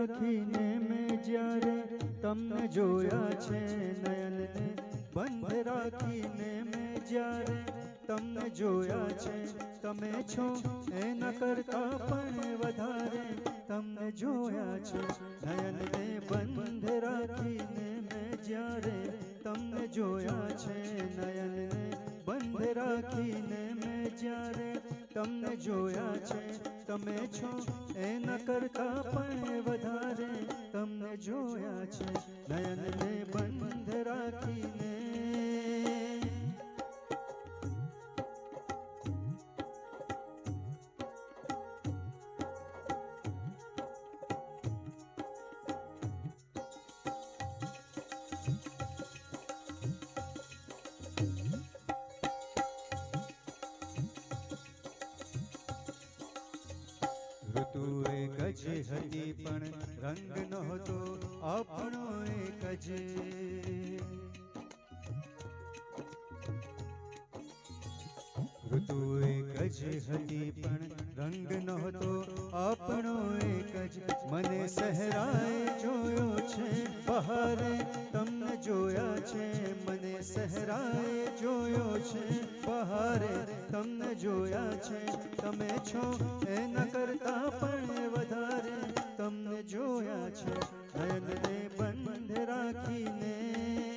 રાખીને મેં જ્યારે તમને જોયા છે, નયનને બંધ રાખીને મેં જ્યારે તમને જોયા છે, તમે છો એના કરતા પણ વધારે તમને જોયા છે, નયનને બંધ રાખીને મેં જ્યારે તમને જોયા છે, નયનને બંધ રાખીને મેં જ્યારે તમને જોયા છે, તમે છો એના કરતા પણ વધારે તમને જોયા છે, નયનને બંધ રાખીને. ઋતુ એક જ હતી પણ રંગ નહોતો આપણો એક જ. ઋતુ એક જ હતી પણ રંગ નહોતો આપણો એક જ. મને સહેરાએ જોયો છે બહારે તમને જોયા છે, મને સહેરાએ જોયો છે બહારે તમને જોયા છે, તમે છો એના કરતા પણ વધારે તમને જોયા છે, નયનને બંધ રાખીને.